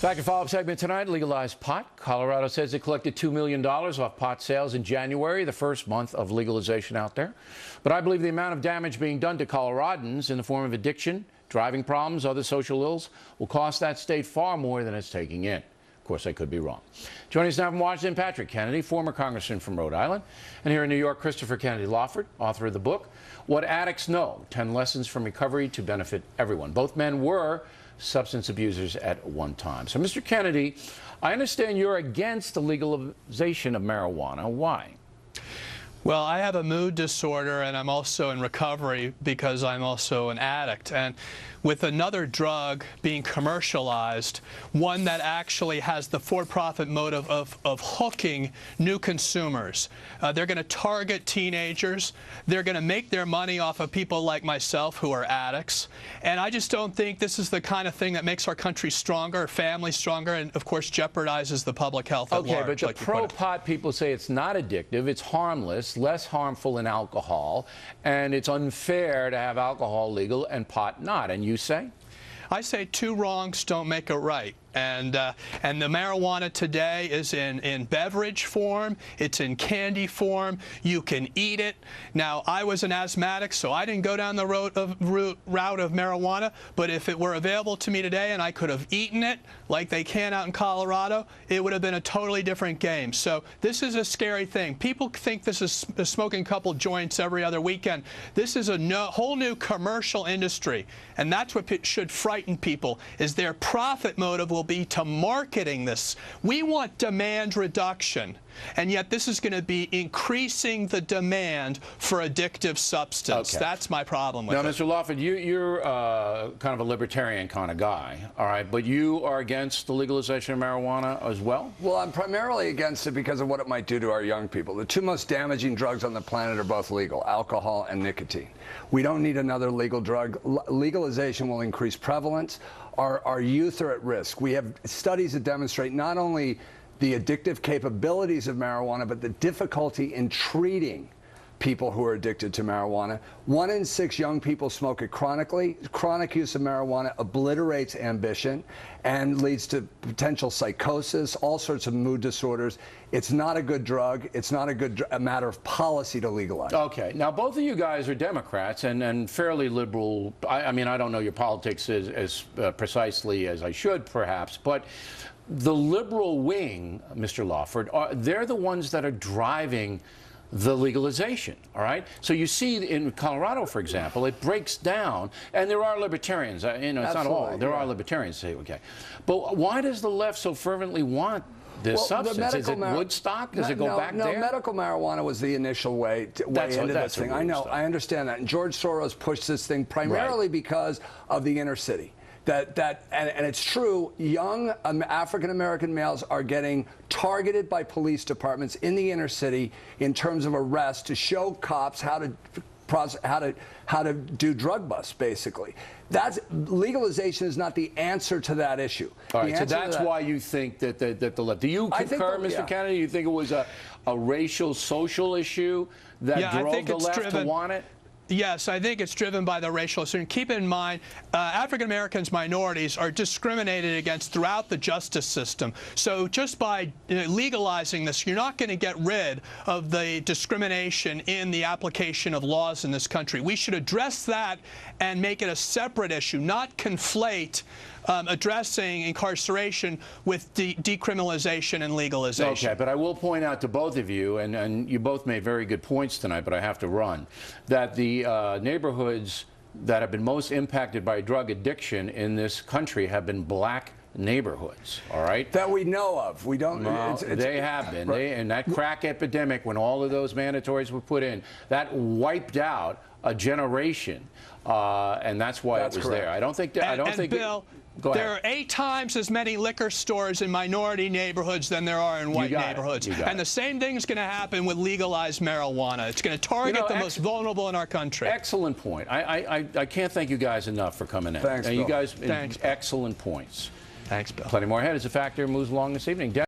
Back to follow-up segment tonight, legalized pot. Colorado says it collected $2 million off pot sales in January, the first month of legalization out there. But I believe the amount of damage being done to Coloradans in the form of addiction, driving problems, other social ills, will cost that state far more than it's taking in. Of course, I could be wrong. Joining us now from Washington, Patrick Kennedy, former congressman from Rhode Island. And here in New York, Christopher Kennedy Lawford, author of the book, What Addicts Know, 10 Lessons from Recovery to Benefit Everyone. Both men were substance abusers at one time. So, Mr. Kennedy, I understand you're against the legalization of marijuana. Why? Well, I have a mood disorder, and I'm also in recovery because I'm also an addict. And with another drug being commercialized, one that actually has the for-profit motive of hooking new consumers. They're going to target teenagers. They're going to make their money off of people like myself who are addicts. And I just don't think this is the kind of thing that makes our country stronger, family stronger, and, of course, jeopardizes the public health at large. Okay, but the pro-pot people say it's not addictive, it's harmless, less harmful than alcohol, and it's unfair to have alcohol legal and pot not. And you say? I say two wrongs don't make a right. And the marijuana today is in beverage form. It's in candy form. You can eat it. Now, I was an asthmatic, so I didn't go down the route of marijuana. But if it were available to me today and I could have eaten it like they can out in Colorado, it would have been a totally different game. So this is a scary thing. People think this is smoking a couple joints every other weekend. This is a whole new commercial industry, and that's what should frighten people, is their profit motive will be to marketing this. We want demand reduction, and yet this is going to be increasing the demand for addictive substance. Okay. That's my problem with it. Now, Mr. Lawford, you're kind of a libertarian kind of guy, all right, but you are against the legalization of marijuana as well? Well, I'm primarily against it because of what it might do to our young people. The two most damaging drugs on the planet are both legal, alcohol and nicotine. We don't need another legal drug. Legalization will increase prevalence. Our youth are at risk. We have studies that demonstrate not only the addictive capabilities of marijuana, but the difficulty in treating people who are addicted to marijuana. 1 in 6 young people smoke it chronically. Chronic use of marijuana obliterates ambition and leads to potential psychosis, all sorts of mood disorders. It's not a good drug. It's not a matter of policy to legalize. Okay. Now, both of you guys are Democrats and fairly liberal. I mean, I don't know your politics as precisely as I should, perhaps, but the liberal wing, Mr. Lawford, they're the ones that are driving the legalization, all right? So you see in Colorado, for example, it breaks down, and there are libertarians, you know, it's not all, there are libertarians say, okay. But why does the left so fervently want this substance? Is it Woodstock? Does it go back there? No, medical marijuana was the initial way into this thing. I know, I understand that. And George Soros pushed this thing primarily because of the inner city. And it's true, young African-American males are getting targeted by police departments in the inner city in terms of arrest to show cops how to do drug busts, basically. Legalization is not the answer to that issue. All right, so that's why you think that the left. Do you concur, Mr. Kennedy? You think it was a racial, social issue that drove the left to want it? Yes, I think it's driven by the racial issue. Keep in mind, African Americans, minorities, are discriminated against throughout the justice system. So just by legalizing this, you're not going to get rid of the discrimination in the application of laws in this country. We should address that and make it a separate issue, not conflate addressing incarceration with decriminalization and legalization. Okay, but I will point out to both of you, and you both made very good points tonight, but I have to run, that the neighborhoods that have been most impacted by drug addiction in this country have been black neighborhoods, all right? That we know of. We don't know. They have been. And that crack epidemic, when all of those mandatories were put in, that wiped out a generation, and that's why it was there. I don't think that. Bill, there are 8 times as many liquor stores in minority neighborhoods than there are in white neighborhoods. And the same thing is going to happen with legalized marijuana. It's going to target the most vulnerable in our country. Excellent point. I can't thank you guys enough for coming in. Thanks, Bill. You guys, excellent points. Thanks, Bill. Plenty more ahead as a factor moves along this evening.